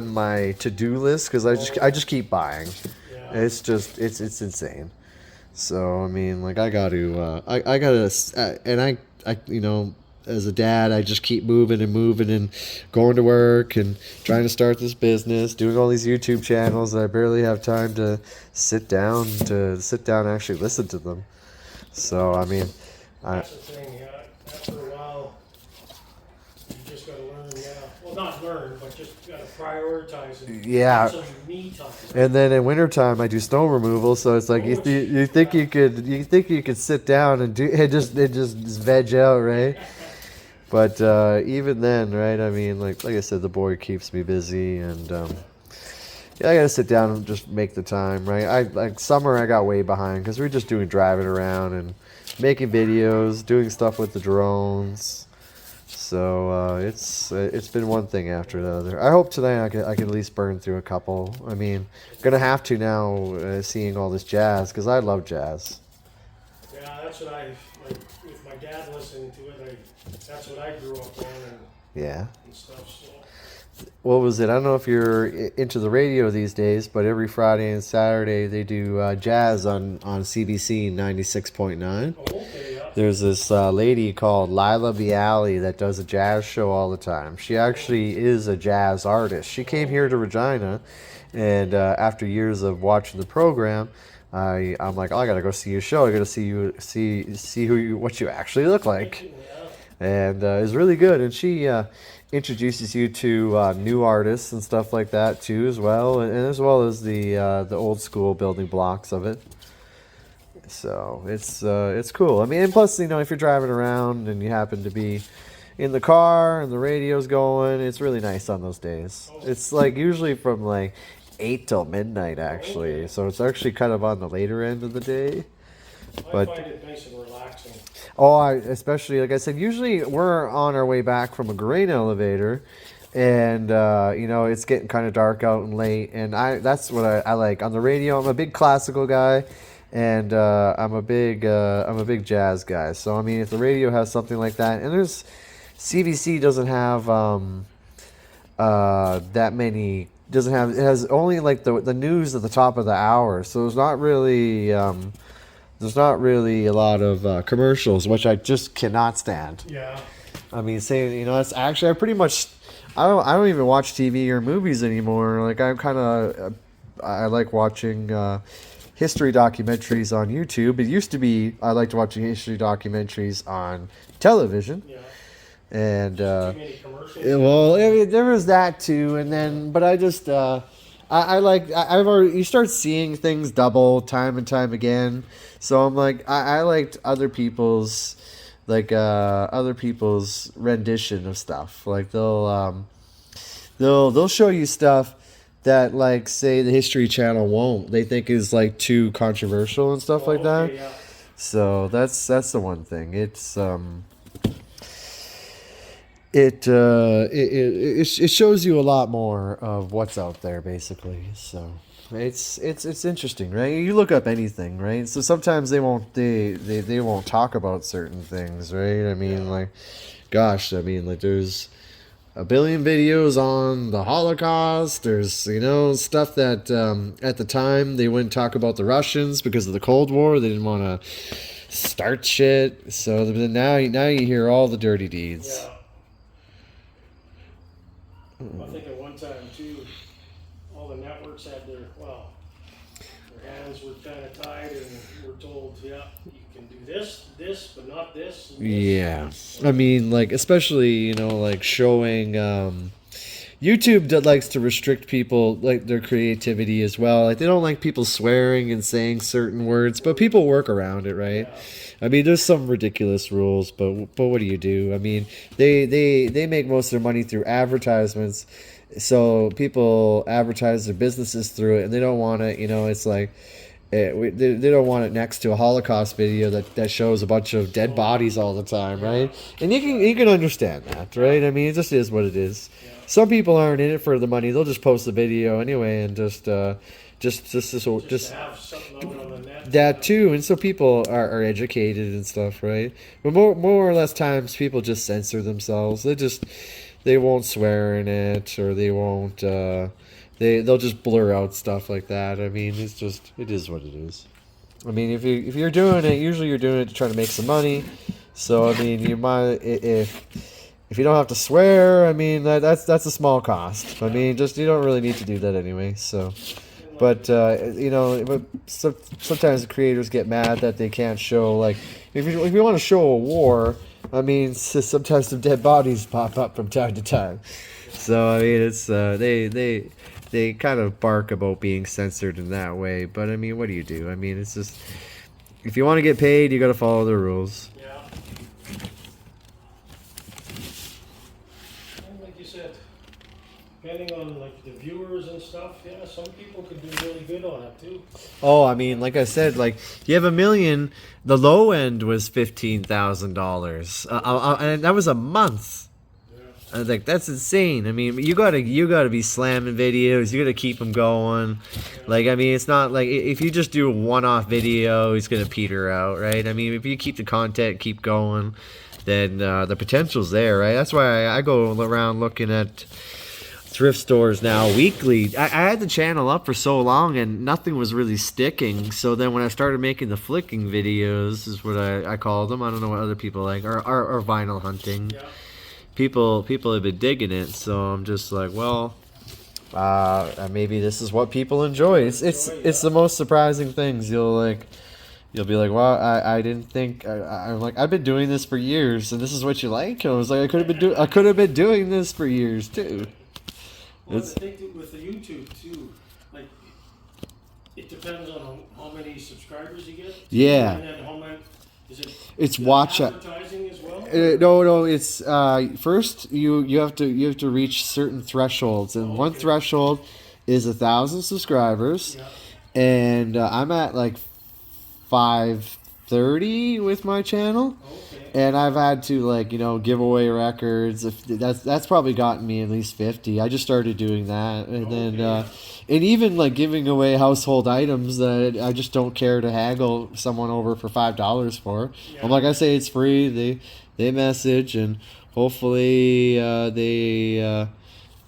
on my to-do list because I just keep buying. Yeah. It's insane. So I mean, like I gotta and I you know, as a dad, I just keep moving and going to work and trying to start this business, doing all these YouTube channels. And I barely have time to sit down and actually listen to them. So I mean, That's the thing. After a while, you just got to learn. Yeah. Well, not learn, but just got to prioritize it. yeah. Some me time. And then in wintertime, I do snow removal, so it's like you think you could sit down and do it just veg out, right? But even then, right? I mean, like I said, the boy keeps me busy, and yeah, I gotta sit down and just make the time, right? Like summer, I got way behind because we're just doing driving around and making videos, doing stuff with the drones. So it's been one thing after the other. I hope tonight I can at least burn through a couple. I mean, gonna have to now, seeing all this jazz because I love jazz. Yeah, that's what I like. With my dad listening to it, that's what I grew up on Yeah. and stuff. So. What was it? I don't know if you're into the radio these days, but every Friday and Saturday they do jazz on CBC 96.9. Oh, okay, yeah. There's this lady called Lila Bialy that does a jazz show all the time. She actually is a jazz artist. She came here to Regina, and after years of watching the program, I'm like, oh, I gotta go see your show. I gotta see what you actually look like. Yeah. And it's really good. And she introduces you to new artists and stuff like that too, as well, and as well as the old school building blocks of it. So it's cool. I mean, and plus, you know, if you're driving around and you happen to be in the car and the radio's going, it's really nice on those days. It's like usually from like 8 till midnight actually, so it's actually kind of on the later end of the day. But I find it nice and relaxing. oh, especially like I said, usually we're on our way back from a grain elevator, and you know, it's getting kind of dark out and late, and that's what I like on the radio. I'm a big classical guy, and I'm a big jazz guy. So I mean, if the radio has something like that, and there's CBC doesn't have that many. Doesn't have, it has only like the news at the top of the hour, so there's not really a lot of commercials, which I just cannot stand. Yeah. I mean, saying, you know, it's actually I don't even watch TV or movies anymore. Like I like watching history documentaries on YouTube. It used to be I liked watching history documentaries on television. Yeah. And Too many commercials. well, I mean, there was that too, and then but I just I've already, you start seeing things double time and time again. So I'm like, I liked other people's rendition of stuff. Like they'll show you stuff that, like, say the History Channel won't. They think is like too controversial and stuff like that. Yeah. So that's the one thing. It shows you a lot more of what's out there, basically. So it's interesting, right? You look up anything, right? So sometimes they won't talk about certain things, right? I mean, like, gosh, I mean, like, there's a billion videos on the Holocaust. There's, you know, stuff that at the time they wouldn't talk about the Russians because of the Cold War. They didn't want to start shit. So now you hear all the dirty deeds. Yeah. I think at one time too, all the networks had their hands were kind of tied and were told, yeah, you can do this, but not this. And this. Yeah, I mean, like, especially, you know, like showing YouTube that likes to restrict people, like, their creativity as well. Like, they don't like people swearing and saying certain words, but people work around it, right? Yeah. I mean, there's some ridiculous rules, but what do you do? I mean, they make most of their money through advertisements, so people advertise their businesses through it, and they don't want it. You know, it's like they don't want it next to a Holocaust video that shows a bunch of dead bodies all the time, right? And you can understand that, right? I mean, it just is what it is. Yeah. Some people aren't in it for the money; they'll just post the video anyway and just to have something out on the net. that too. And so people are educated and stuff, right? But more or less times people just censor themselves. they won't swear in it, or they won't they'll just blur out stuff like that. I mean, it is what it is. I mean, if you're doing it, usually you're doing it to try to make some money. So I mean, you might if you don't have to swear, I mean that's a small cost. I mean, just you don't really need to do that anyway. So, but sometimes the creators get mad that they can't show, like, if you want to show a war, I mean, sometimes some dead bodies pop up from time to time. So I mean, it's they kind of bark about being censored in that way. But I mean, what do you do? I mean, it's just, if you want to get paid, you got to follow the rules. Yeah. And like you said, depending on like the viewers and stuff, yeah, some people could do really good on it too. Oh, I mean, like I said, like, you have 1 million. The low end was $15,000, and that was a month. I was like, that's insane. I mean, you gotta be slamming videos. You gotta keep them going. Like, I mean, it's not like if you just do a one-off video, it's gonna peter out, right? I mean, if you keep the content, keep going, then the potential's there, right? That's why I go around looking at thrift stores now weekly. I had the channel up for so long and nothing was really sticking. So then when I started making the flicking videos, is what I call them. I don't know what other people like, or vinyl hunting. Yeah. People have been digging it, so I'm just like, well, maybe this is what people enjoy. It's the most surprising things. You'll be like, well, I didn't think. I'm like, I've been doing this for years, and this is what you like. And I was like, I could have been doing this for years too. Well, I think that with the YouTube too, like, it depends on how many subscribers you get. Yeah. And then how many. It's watch advertising as well? No. It's first you have to reach certain thresholds, and one threshold is 1,000 subscribers, and I'm at like 530 with my channel, and I've had to, like, give away records. If that's probably gotten me at least 50. I just started doing that, and then. And even like giving away household items that I just don't care to haggle someone over for $5 for. Yeah. I'm like, I say it's free. They message, and hopefully they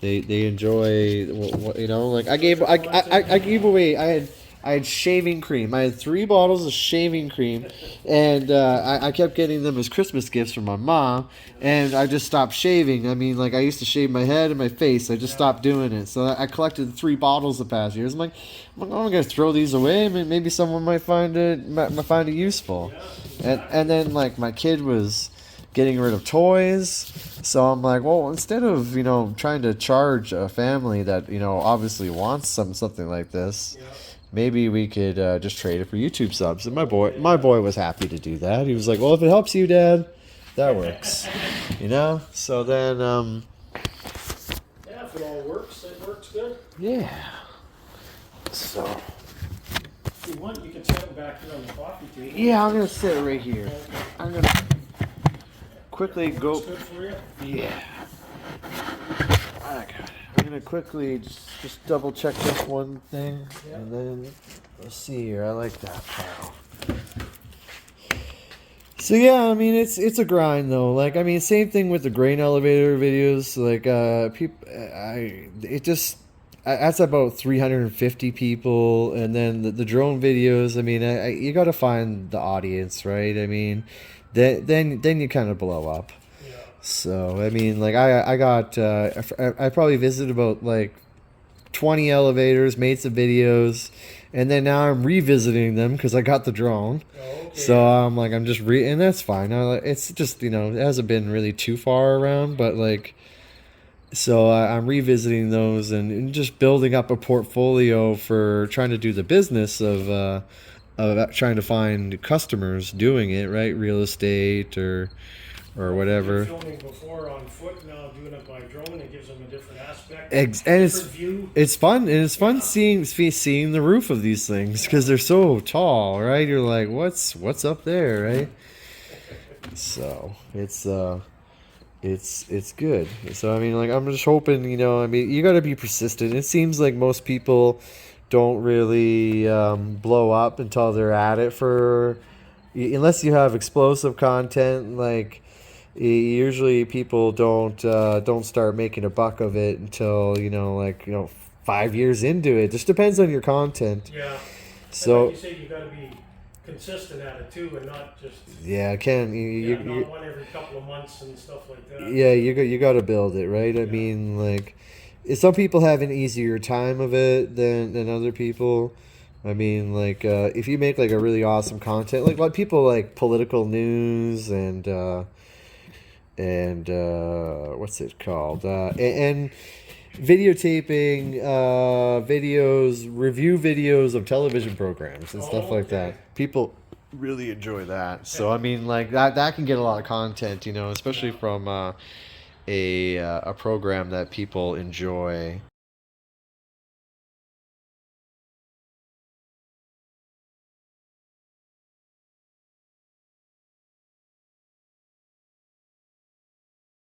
enjoy. Like I gave away. I had shaving cream. I had 3 bottles of shaving cream, and I kept getting them as Christmas gifts from my mom, and I just stopped shaving. I mean, like, I used to shave my head and my face. I just stopped doing it. So I collected 3 bottles the past years. I'm like, I'm going to throw these away. I mean, maybe someone might find it useful. And then, like, my kid was getting rid of toys. So I'm like, well, instead of, trying to charge a family that, obviously wants something like this, maybe we could just trade it for YouTube subs. And my boy was happy to do that. He was like, well, if it helps you, Dad, that works. So then if it all works, it works good. Yeah. So if you want, you can set it back here on the coffee table. Yeah, I'm gonna sit right here. I'm gonna quickly go. Good for you? Yeah. I got it. I'm gonna quickly just double check this one thing, and then let's see here. I like that pile. So yeah, I mean, it's a grind though. Like, I mean, same thing with the grain elevator videos. Like, that's about 350 people, and then the drone videos. I mean, you got to find the audience, right? I mean, then you kind of blow up. So, I mean, like, I probably visited about, like, 20 elevators, made some videos, and then now I'm revisiting them because I got the drone. So, I'm like, and that's fine. It's just, it hasn't been really too far around, but, like, so I'm revisiting those and just building up a portfolio for trying to do the business of trying to find customers doing it, right? Real estate or whatever. Filming before on foot, now doing it by drone, it gives them a different aspect, and view. It's fun, and it's fun seeing the roof of these things because they're so tall, right? You're like, what's up there, right? So it's good. So I mean, like, I'm just hoping, I mean, you got to be persistent. It seems like most people don't really blow up until they're at it unless you have explosive content, like. usually people don't start making a buck of it until, you know, like, you know, 5 years into it. Just depends on your content. Yeah. So And like you say, you got to be consistent at it too, and not just yeah, Ken, not one every couple of months and stuff like that. yeah, you got to build it, right? I mean, like, some people have an easier time of it than other people. I mean, like, if you make like a really awesome content, like what people like political news and what's it called, and videotaping videos, review videos of television programs and stuff like that. People really enjoy that. So I mean, like that can get a lot of content, you know, especially from a program that people enjoy.